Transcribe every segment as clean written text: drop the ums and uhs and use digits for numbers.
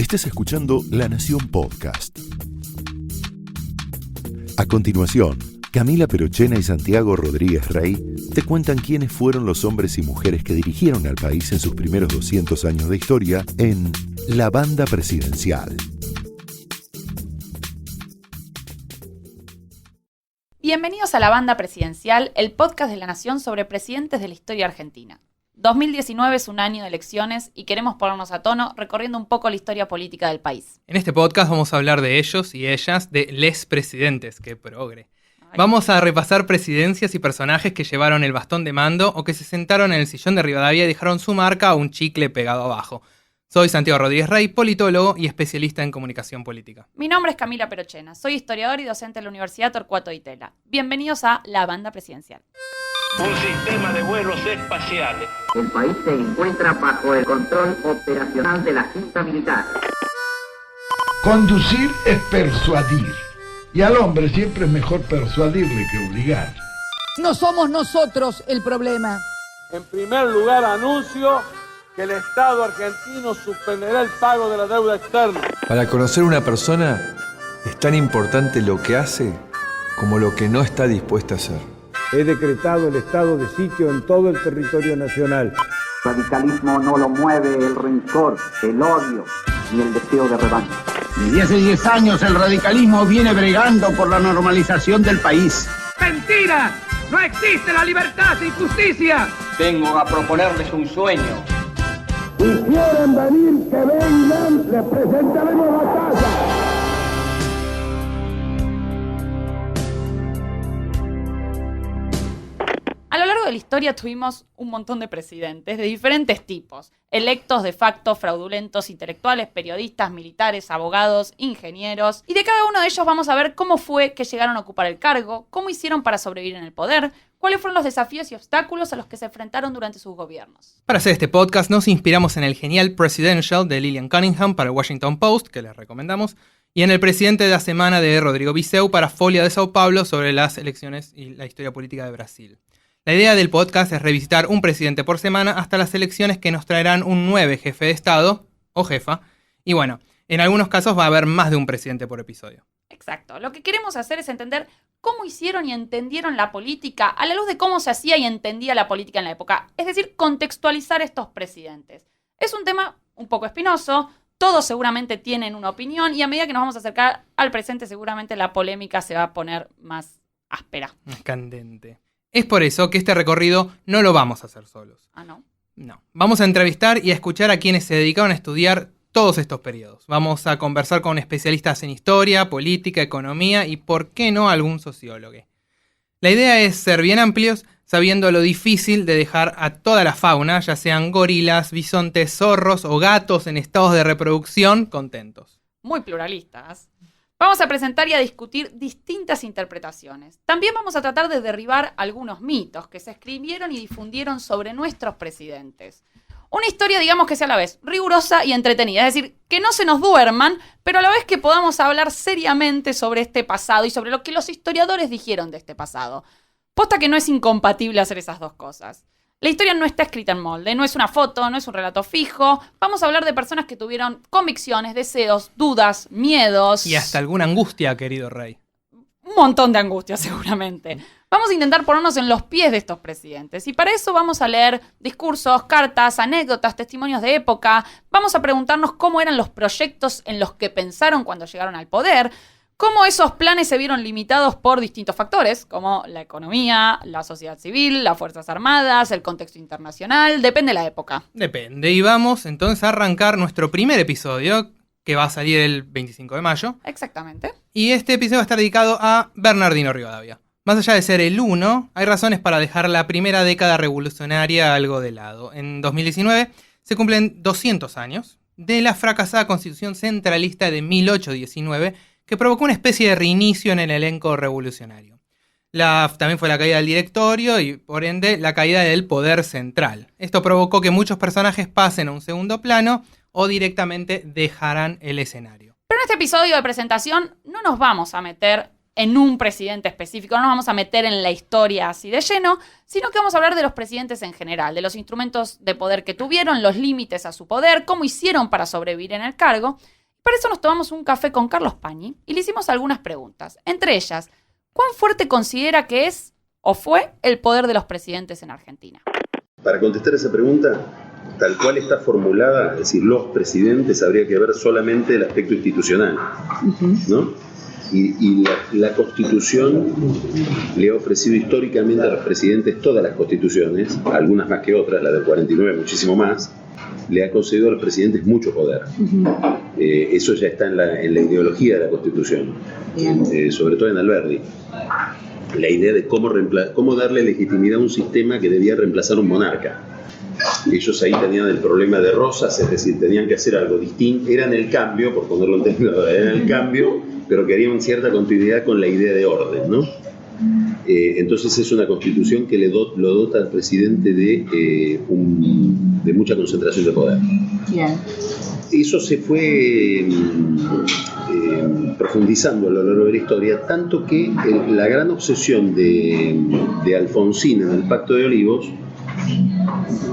Estás escuchando La Nación Podcast. A continuación, Camila Perochena y Santiago Rodríguez Rey te cuentan quiénes fueron los hombres y mujeres que dirigieron al país en sus primeros 200 años de historia en La Banda Presidencial. Bienvenidos a La Banda Presidencial, el podcast de La Nación sobre presidentes de la historia argentina. 2019 es un año de elecciones y queremos ponernos a tono recorriendo un poco la historia política del país. En este podcast vamos a hablar de ellos y ellas, de les presidentes, ¡qué progre! Vamos a repasar presidencias y personajes que llevaron el bastón de mando o que se sentaron en el sillón de Rivadavia y dejaron su marca a un chicle pegado abajo. Soy Santiago Rodríguez Rey, politólogo y especialista en comunicación política. Mi nombre es Camila Perochena, soy historiador y docente de la Universidad Torcuato Di Tella. Bienvenidos a La Banda Presidencial. Un sistema de vuelos espaciales. El país se encuentra bajo el control operacional de la Junta Militar. Conducir es persuadir. Y al hombre siempre es mejor persuadirle que obligar. No somos nosotros el problema. En primer lugar, anuncio que el Estado argentino suspenderá el pago de la deuda externa. Para conocer una persona es tan importante lo que hace como lo que no está dispuesta a hacer. He decretado el estado de sitio en todo el territorio nacional. El radicalismo no lo mueve el rencor, el odio ni el deseo de revancha. Desde hace 10 años el radicalismo viene bregando por la normalización del país. ¡Mentira! ¡No existe la libertad sin justicia! Vengo a proponerles un sueño. Si quieren venir, que vengan, les presentaremos la casa. A lo largo de la historia tuvimos un montón de presidentes de diferentes tipos, electos de facto, fraudulentos, intelectuales, periodistas, militares, abogados, ingenieros, y de cada uno de ellos vamos a ver cómo fue que llegaron a ocupar el cargo, cómo hicieron para sobrevivir en el poder, cuáles fueron los desafíos y obstáculos a los que se enfrentaron durante sus gobiernos. Para hacer este podcast nos inspiramos en el genial Presidential de Lillian Cunningham para el Washington Post, que les recomendamos, y en el Presidente de la Semana de Rodrigo Viseu para Folha de Sao Paulo sobre las elecciones y la historia política de Brasil. La idea del podcast es revisitar un presidente por semana hasta las elecciones que nos traerán un nuevo jefe de Estado o jefa. Y bueno, en algunos casos va a haber más de un presidente por episodio. Exacto. Lo que queremos hacer es entender cómo hicieron y entendieron la política a la luz de cómo se hacía y entendía la política en la época. Es decir, contextualizar estos presidentes. Es un tema un poco espinoso. Todos seguramente tienen una opinión y a medida que nos vamos a acercar al presente seguramente la polémica se va a poner más áspera. Candente. Es por eso que este recorrido no lo vamos a hacer solos. ¿Ah, no? No. Vamos a entrevistar y a escuchar a quienes se dedicaron a estudiar todos estos periodos. Vamos a conversar con especialistas en historia, política, economía y, ¿por qué no, algún sociólogo? La idea es ser bien amplios, sabiendo lo difícil de dejar a toda la fauna, ya sean gorilas, bisontes, zorros o gatos en estados de reproducción, contentos. Muy pluralistas. Vamos a presentar y a discutir distintas interpretaciones. También vamos a tratar de derribar algunos mitos que se escribieron y difundieron sobre nuestros presidentes. Una historia, digamos, que sea a la vez rigurosa y entretenida. Es decir, que no se nos duerman, pero a la vez que podamos hablar seriamente sobre este pasado y sobre lo que los historiadores dijeron de este pasado. Posta que no es incompatible hacer esas dos cosas. La historia no está escrita en molde, no es una foto, no es un relato fijo. Vamos a hablar de personas que tuvieron convicciones, deseos, dudas, miedos. Y hasta alguna angustia, querido rey. Un montón de angustia, seguramente. Vamos a intentar ponernos en los pies de estos presidentes. Y para eso vamos a leer discursos, cartas, anécdotas, testimonios de época. Vamos a preguntarnos cómo eran los proyectos en los que pensaron cuando llegaron al poder. Cómo esos planes se vieron limitados por distintos factores, como la economía, la sociedad civil, las Fuerzas Armadas, el contexto internacional, depende de la época. Depende, y vamos entonces a arrancar nuestro primer episodio, que va a salir el 25 de mayo. Exactamente. Y este episodio va a estar dedicado a Bernardino Rivadavia. Más allá de ser el uno, hay razones para dejar la primera década revolucionaria algo de lado. En 2019 se cumplen 200 años de la fracasada Constitución Centralista de 1819, que provocó una especie de reinicio en el elenco revolucionario. También fue la caída del directorio y, por ende, la caída del poder central. Esto provocó que muchos personajes pasen a un segundo plano o directamente dejaran el escenario. Pero en este episodio de presentación no nos vamos a meter en un presidente específico, no nos vamos a meter en la historia así de lleno, sino que vamos a hablar de los presidentes en general, de los instrumentos de poder que tuvieron, los límites a su poder, cómo hicieron para sobrevivir en el cargo. Para eso nos tomamos un café con Carlos Pañi y le hicimos algunas preguntas. Entre ellas, ¿cuán fuerte considera que es o fue el poder de los presidentes en Argentina? Para contestar esa pregunta, tal cual está formulada, es decir, los presidentes, habría que ver solamente el aspecto institucional, ¿no? Y la Constitución le ha ofrecido históricamente a los presidentes todas las constituciones, algunas más que otras, la del 49 muchísimo más, le ha concedido a los presidentes mucho poder. Eso ya está en la ideología de la Constitución, sobre todo en Alberdi. La idea de cómo darle legitimidad a un sistema que debía reemplazar un monarca. Ellos ahí tenían el problema de Rosas, es decir, tenían que hacer algo distinto. Eran el cambio, por ponerlo en términos, eran el cambio, pero querían cierta continuidad con la idea de orden, ¿no? Entonces es una constitución que lo dota al presidente de mucha concentración de poder. Bien. Eso se fue profundizando a lo largo de la historia, tanto que la gran obsesión de Alfonsín en el Pacto de Olivos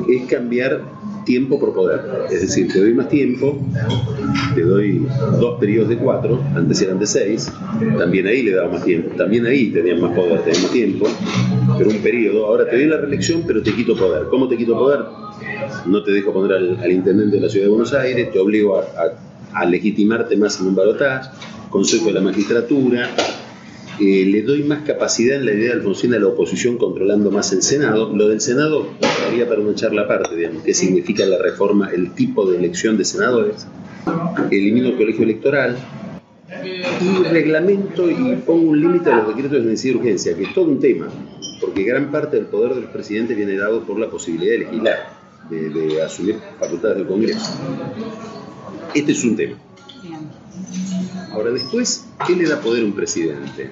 es cambiar tiempo por poder. Es decir, te doy más tiempo, te doy 2 periodos de 4, antes eran de 6, también ahí le daba más tiempo, también ahí tenían más poder, tenían más tiempo, pero un periodo, ahora te doy la reelección, pero te quito poder. ¿Cómo te quito poder? No te dejo poner al intendente de la Ciudad de Buenos Aires, te obligo a legitimarte más en un balotaje, Consejo de la Magistratura, le doy más capacidad en la idea de Alfonsín a la oposición, controlando más el Senado. Lo del Senado estaría para una charla aparte, digamos, qué significa la reforma, el tipo de elección de senadores. Elimino el colegio electoral y reglamento y pongo un límite a los decretos de necesidad y urgencia, que es todo un tema, porque gran parte del poder de los presidentes viene dado por la posibilidad de legislar, de asumir facultades del Congreso. Este es un tema. Ahora, después, ¿qué le da poder a un presidente?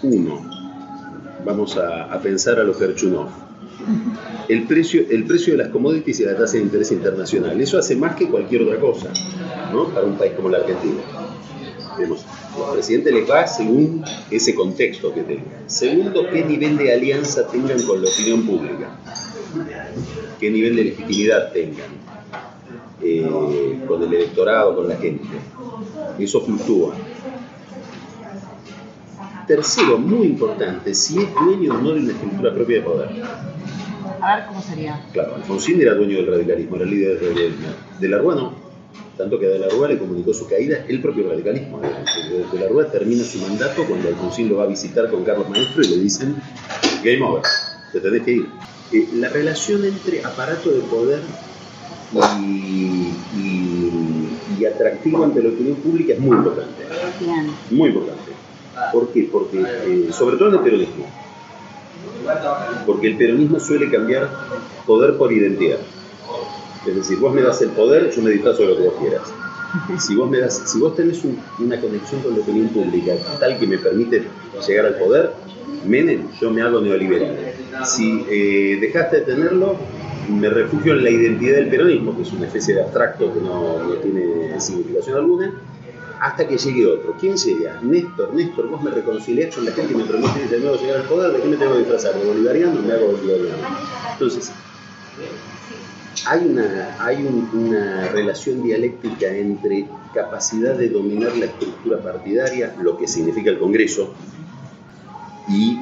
Uno, vamos a pensar a lo Kerchunov. El precio de las commodities y la tasa de interés internacional. Eso hace más que cualquier otra cosa, ¿no? Para un país como la Argentina. Vemos, los presidentes les va según ese contexto que tengan. Segundo, qué nivel de alianza tengan con la opinión pública. Qué nivel de legitimidad tengan con el electorado, con la gente. Eso fluctúa. Tercero, muy importante, si es dueño o no de una estructura propia de poder. A ver, ¿cómo sería? Claro, Alfonsín era dueño del radicalismo, era líder del radicalismo. De la Rúa no. Tanto que a De la Rúa le comunicó su caída el propio radicalismo. De la Rúa termina su mandato cuando Alfonsín lo va a visitar con Carlos Maestro y le dicen: game over, te tenés que ir. La relación entre aparato de poder y atractivo ante la opinión pública es muy importante. Bien. Muy importante. ¿Por qué? Porque, sobre todo en el peronismo, porque el peronismo suele cambiar poder por identidad. Es decir, vos me das el poder, yo me disfrazo de lo que vos quieras. Si vos tenés una conexión con la opinión pública tal que me permite llegar al poder, Menem, yo me hago neoliberal. Si dejaste de tenerlo, me refugio en la identidad del peronismo, que es una especie de abstracto que no tiene significación alguna, hasta que llegue otro. ¿Quién llega? Néstor, vos me reconciliás con la gente que me promete de nuevo llegar al poder, ¿de qué me tengo que disfrazar? ¿De bolivariano? Me hago bolivariano. Entonces, hay una relación dialéctica entre capacidad de dominar la estructura partidaria, lo que significa el Congreso, y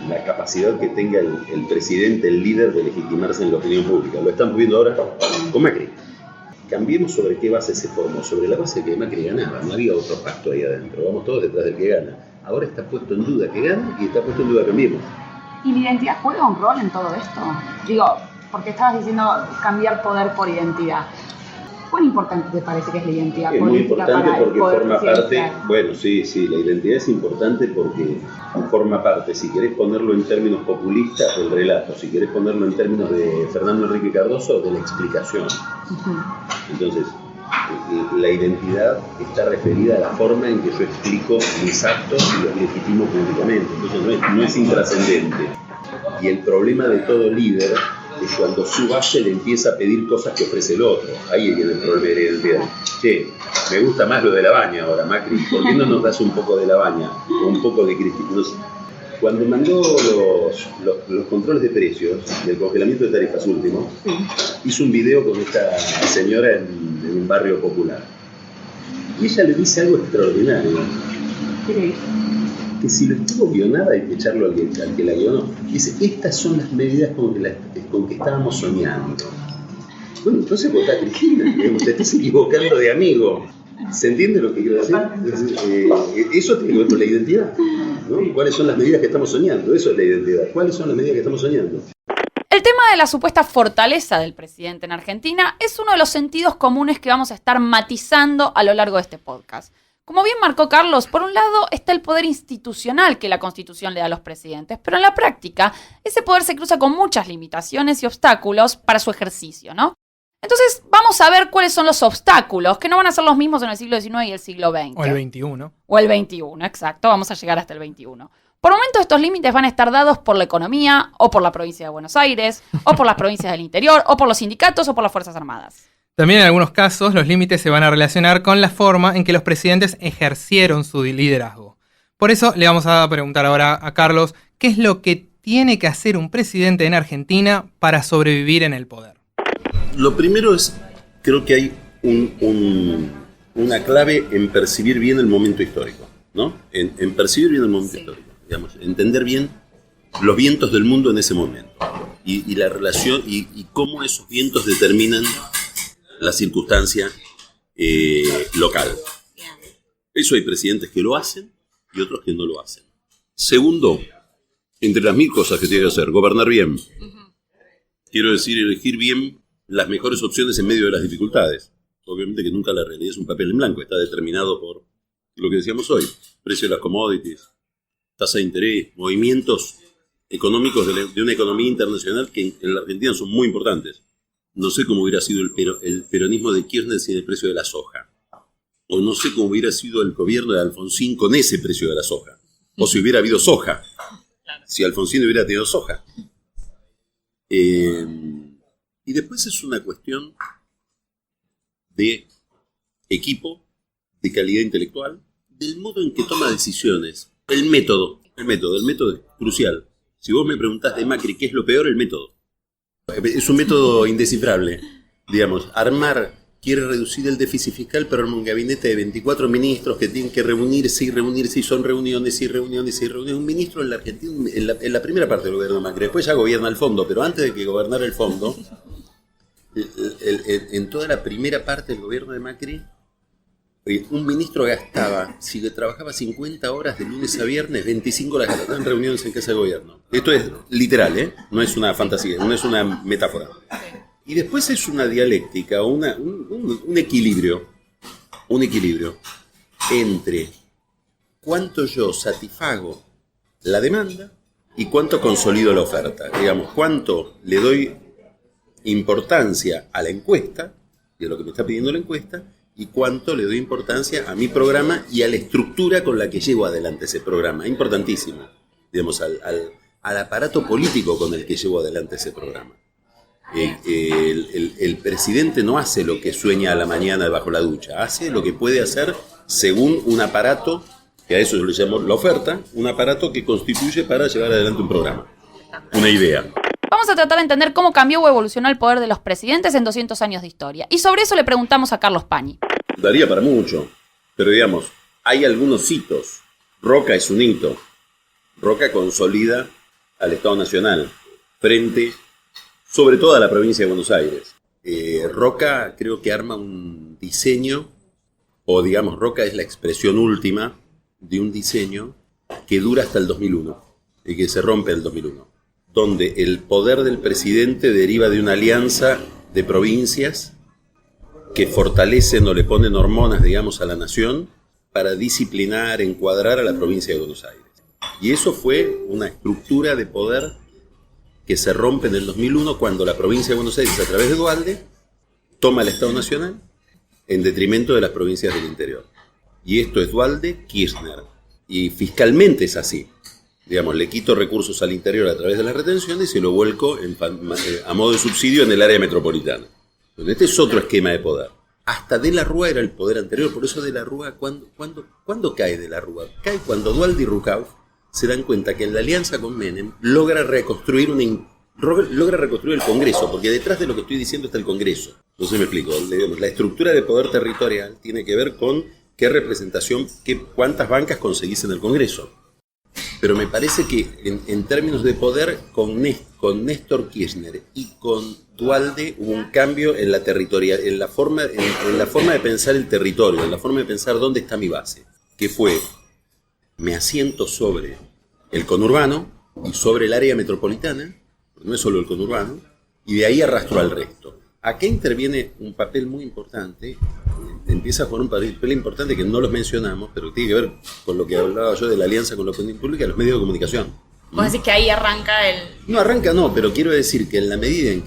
la capacidad que tenga el presidente, el líder, de legitimarse en la opinión pública. Lo estamos viendo ahora con Macri. Cambiemos sobre qué base se formó, sobre la base que Macri ganaba. No había otro pacto ahí adentro, vamos todos detrás del que gana. Ahora está puesto en duda que gane y está puesto en duda que cambiemos. ¿Y la identidad juega un rol en todo esto? Digo, porque estabas diciendo cambiar poder por identidad. ¿Cuán importante te parece que es la identidad política? Es muy importante porque forma parte. Bueno, sí, la identidad es importante porque forma parte, si querés ponerlo en términos populistas, del relato, si querés ponerlo en términos de Fernando Enrique Cardoso, de la explicación. Entonces, la identidad está referida a la forma en que yo explico mis actos y los legitimo públicamente. Entonces no es intrascendente. Y el problema de todo líder es cuando su base le empieza a pedir cosas que ofrece el otro. Ahí viene el problema de la identidad. Che, me gusta más lo de la baña ahora, Macri. ¿Por qué no nos das un poco de la baña? O un poco de Cristina. Cuando mandó los controles de precios del congelamiento de tarifas último, hizo un video con esta señora en un barrio popular. Y ella le dice algo extraordinario. ¿Qué le dice? Que si lo estuvo guionada hay que echarlo al que la guionó. Dice, estas son las medidas con que estábamos soñando. Bueno, entonces votá a Cristina, te estás equivocando de amigo. ¿Se entiende lo que quiero decir? Eso tiene que ver con la identidad, ¿no? ¿Cuáles son las medidas que estamos soñando? Eso es la identidad. ¿Cuáles son las medidas que estamos soñando? El tema de la supuesta fortaleza del presidente en Argentina es uno de los sentidos comunes que vamos a estar matizando a lo largo de este podcast. Como bien marcó Carlos, por un lado está el poder institucional que la Constitución le da a los presidentes, pero en la práctica ese poder se cruza con muchas limitaciones y obstáculos para su ejercicio, ¿no? Entonces vamos a ver cuáles son los obstáculos, que no van a ser los mismos en el siglo XIX y el siglo XX. O el XXI. O el XXI, exacto, vamos a llegar hasta el XXI. Por momentos estos límites van a estar dados por la economía, o por la provincia de Buenos Aires, o por las provincias del interior, o por los sindicatos, o por las Fuerzas Armadas. También en algunos casos los límites se van a relacionar con la forma en que los presidentes ejercieron su liderazgo. Por eso le vamos a preguntar ahora a Carlos qué es lo que tiene que hacer un presidente en Argentina para sobrevivir en el poder. Lo primero es, creo que hay una clave en percibir bien el momento histórico, ¿no? En percibir bien el momento histórico, digamos, entender bien los vientos del mundo en ese momento y la relación y cómo esos vientos determinan la circunstancia local. Eso hay presidentes que lo hacen y otros que no lo hacen. Segundo, entre las 1000 cosas que tiene que hacer, gobernar bien. Quiero decir, elegir bien las mejores opciones en medio de las dificultades. Obviamente que nunca la realidad es un papel en blanco, está determinado por lo que decíamos hoy, precio de las commodities, tasa de interés, movimientos económicos de una economía internacional que en la Argentina son muy importantes. No sé cómo hubiera sido el peronismo de Kirchner sin el precio de la soja. O no sé cómo hubiera sido el gobierno de Alfonsín con ese precio de la soja. O si hubiera habido soja. Si Alfonsín hubiera tenido soja. Y después es una cuestión de equipo, de calidad intelectual, del modo en que toma decisiones. El método es crucial. Si vos me preguntás de Macri qué es lo peor, el método. Es un método indescifrable. Digamos, quiere reducir el déficit fiscal, pero arma un gabinete de 24 ministros que tienen que reunirse, y son reuniones. Un ministro en la Argentina, en la primera parte del gobierno de Macri, después ya gobierna el fondo, pero antes de que gobernara el fondo, en toda la primera parte del gobierno de Macri, un ministro gastaba, si le trabajaba 50 horas de lunes a viernes, 25 las gastaba en reuniones en casa de gobierno. Esto es literal, no es una fantasía, no es una metáfora. Y después es una dialéctica, un equilibrio entre cuánto yo satisfago la demanda y cuánto consolido la oferta. Digamos, cuánto le doy importancia a la encuesta, y a lo que me está pidiendo la encuesta, y cuánto le doy importancia a mi programa y a la estructura con la que llevo adelante ese programa. Importantísimo, digamos, al aparato político con el que llevo adelante ese programa. El presidente no hace lo que sueña a la mañana bajo la ducha, hace lo que puede hacer según un aparato, que a eso yo le llamo la oferta, un aparato que constituye para llevar adelante un programa, una idea. Vamos a tratar de entender cómo cambió o evolucionó el poder de los presidentes en 200 años de historia. Y sobre eso le preguntamos a Carlos Pañi. Daría para mucho, pero digamos, hay algunos hitos. Roca es un hito. Roca consolida al Estado Nacional frente, sobre todo a la provincia de Buenos Aires. Roca creo que arma un diseño, o digamos, Roca es la expresión última de un diseño que dura hasta el 2001 y que se rompe en el 2001. Donde el poder del presidente deriva de una alianza de provincias que fortalecen o le ponen hormonas, digamos, a la nación para disciplinar, encuadrar a la provincia de Buenos Aires. Y eso fue una estructura de poder que se rompe en el 2001 cuando la provincia de Buenos Aires, a través de Duhalde, toma el Estado Nacional en detrimento de las provincias del interior. Y esto es Duhalde, Kirchner. Y fiscalmente es así. Digamos, le quito recursos al interior a través de las retenciones y se lo vuelco a modo de subsidio en el área metropolitana. Entonces, este es otro esquema de poder. Hasta De la Rúa era el poder anterior, por eso De la Rúa, ¿cuándo cae De la Rúa? Cae cuando Duhalde y Rucauf se dan cuenta que en la alianza con Menem logra reconstruir el Congreso, porque detrás de lo que estoy diciendo está el Congreso. Entonces me explico, la estructura de poder territorial tiene que ver con qué representación, cuántas bancas conseguís en el Congreso. Pero me parece que en términos de poder, con Néstor Kirchner y con Duhalde hubo un cambio en la territorial, en la forma de pensar el territorio, en la forma de pensar dónde está mi base, que fue, me asiento sobre el conurbano y sobre el área metropolitana, no es solo el conurbano, y de ahí arrastro al resto. Acá interviene un papel muy importante, empieza a jugar un papel importante que no los mencionamos, pero que tiene que ver con lo que hablaba yo de la alianza con la opinión pública y los medios de comunicación. ¿Vos decís que ahí arranca el...? No arranca, no, pero quiero decir que en la medida en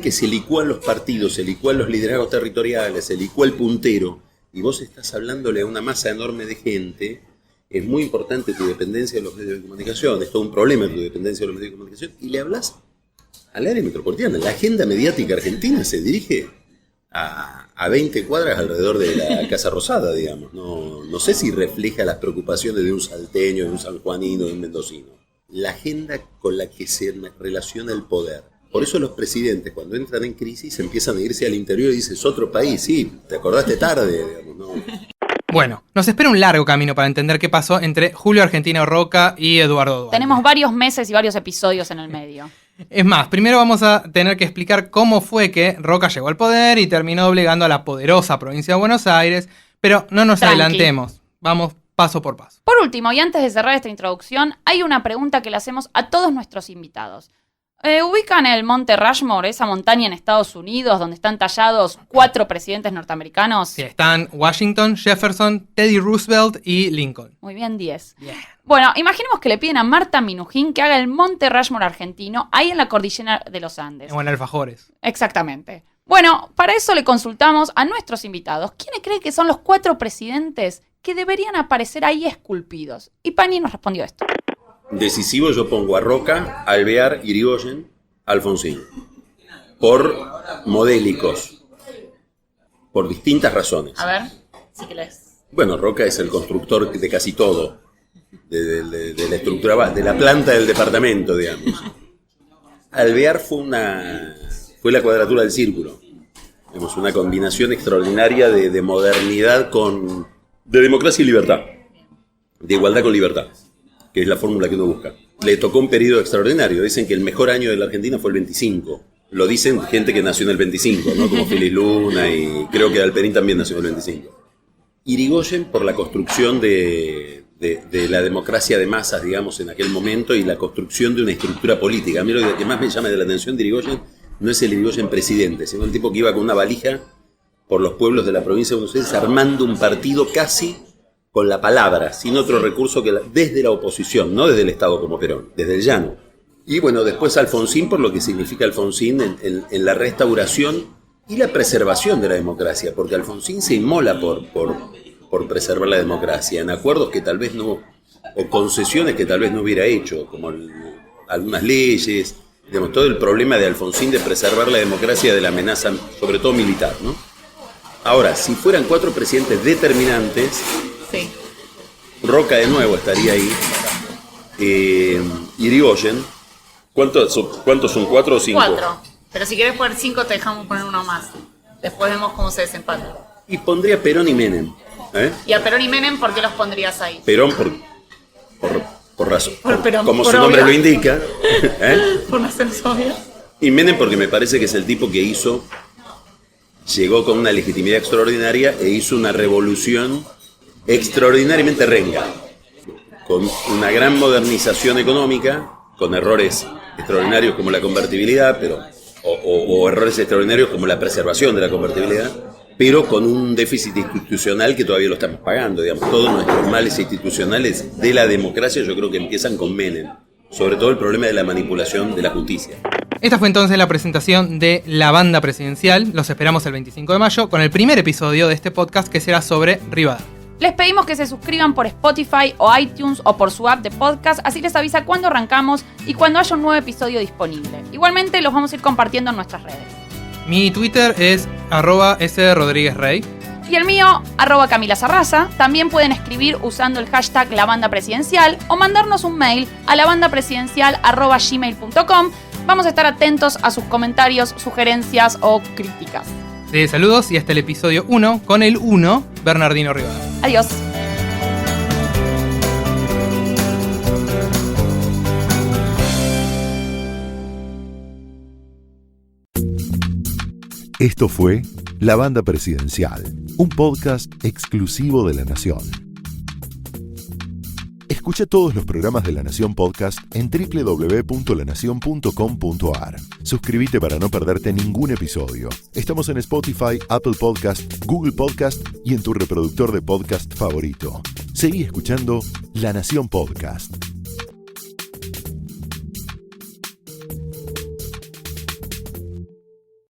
que se licúan los partidos, se licúan los liderazgos territoriales, se licúa el puntero, y vos estás hablándole a una masa enorme de gente, es muy importante tu dependencia de los medios de comunicación, es todo un problema tu dependencia de los medios de comunicación, y le hablas al área metropolitana. La agenda mediática argentina se dirige a 20 cuadras alrededor de la Casa Rosada, digamos. No sé si refleja las preocupaciones de un salteño, de un sanjuanino, de un mendocino. La agenda con la que se relaciona el poder. Por eso los presidentes, cuando entran en crisis, empiezan a irse al interior y dicen, es otro país, sí, te acordaste tarde, digamos, ¿no? Bueno, nos espera un largo camino para entender qué pasó entre Julio Argentino Roca y Eduardo Duhalde. Tenemos varios meses y varios episodios en el medio. Es más, primero vamos a tener que explicar cómo fue que Roca llegó al poder y terminó obligando a la poderosa provincia de Buenos Aires, pero no nos adelantemos, vamos paso por paso. Por último, y antes de cerrar esta introducción, hay una pregunta que le hacemos a todos nuestros invitados. ¿Ubican el Monte Rushmore, esa montaña en Estados Unidos donde están tallados 4 presidentes norteamericanos? Sí, están Washington, Jefferson, Teddy Roosevelt y Lincoln. Muy bien, 10. Yeah. Bueno, imaginemos que le piden a Marta Minujín que haga el Monte Rushmore argentino ahí en la cordillera de los Andes. O en Alfajores. Exactamente. Bueno, para eso le consultamos a nuestros invitados quiénes creen que son los 4 presidentes que deberían aparecer ahí esculpidos. Y Pani nos respondió esto. Decisivo yo pongo a Roca, Alvear, Irigoyen, Alfonsín. Por modélicos. Por distintas razones. A ver, sí que lees. Bueno, Roca es el constructor de casi todo. De la estructura, de la planta del departamento, digamos. Alvear fue la cuadratura del círculo. Tenemos una combinación extraordinaria de modernidad de democracia y libertad. De igualdad con libertad. Que es la fórmula que uno busca. Le tocó un periodo extraordinario. Dicen que el mejor año de la Argentina fue el 25. Lo dicen gente que nació en el 25, ¿no? Como Félix Luna y creo que Alperín también nació en el 25. Irigoyen por la construcción de la democracia de masas, digamos, en aquel momento y la construcción de una estructura política. A mí lo que más me llama de la atención de Irigoyen no es el Irigoyen presidente, sino el tipo que iba con una valija por los pueblos de la provincia de Buenos Aires armando un partido casi con la palabra, sin otro recurso que desde la oposición, no desde el Estado como Perón, desde el llano. Y bueno, después Alfonsín, por lo que significa Alfonsín en la restauración y la preservación de la democracia, porque Alfonsín se inmola por preservar la democracia, en acuerdos que tal vez no, o concesiones que tal vez no hubiera hecho, como algunas leyes, digamos, todo el problema de Alfonsín de preservar la democracia de la amenaza, sobre todo militar, ¿no? Ahora, si fueran 4 presidentes determinantes, sí. Roca de nuevo estaría ahí. Irigoyen. ¿Cuántos son? 4 o 5? 4. Pero si querés poner 5 te dejamos poner uno más. Después vemos cómo se desempata. Y pondría Perón y Menem. ¿Y a Perón y Menem por qué los pondrías ahí? Perón por razón. Perón, como por su nombre obvio. lo indica. Por no ser obvio. Y Menem porque me parece que es el tipo que llegó con una legitimidad extraordinaria e hizo una revolución extraordinariamente renga, con una gran modernización económica, con errores extraordinarios como la convertibilidad, o errores extraordinarios como la preservación de la convertibilidad, pero con un déficit institucional que todavía lo estamos pagando, digamos. Todos nuestros males institucionales de la democracia yo creo que empiezan con Menem, sobre todo el problema de la manipulación de la justicia. Esta fue entonces la presentación de La Banda Presidencial. Los esperamos el 25 de mayo con el primer episodio de este podcast que será sobre Rivadavia. Les pedimos que se suscriban por Spotify o iTunes o por su app de podcast, así les avisa cuando arrancamos y cuando haya un nuevo episodio disponible. Igualmente los vamos a ir compartiendo en nuestras redes. Mi Twitter es @srodríguezrey. Y el mío, @Camila Sarraza. También pueden escribir usando el hashtag #labandapresidencial o mandarnos un mail a labandapresidencial@gmail.com. Vamos a estar atentos a sus comentarios, sugerencias o críticas. Saludos y hasta el episodio 1 con el 1, Bernardino Rivadavia. Adiós. Esto fue La Banda Presidencial, un podcast exclusivo de La Nación. Escucha todos los programas de La Nación Podcast en www.lanacion.com.ar. Suscríbete para no perderte ningún episodio. Estamos en Spotify, Apple Podcast, Google Podcast y en tu reproductor de podcast favorito. Seguí escuchando La Nación Podcast.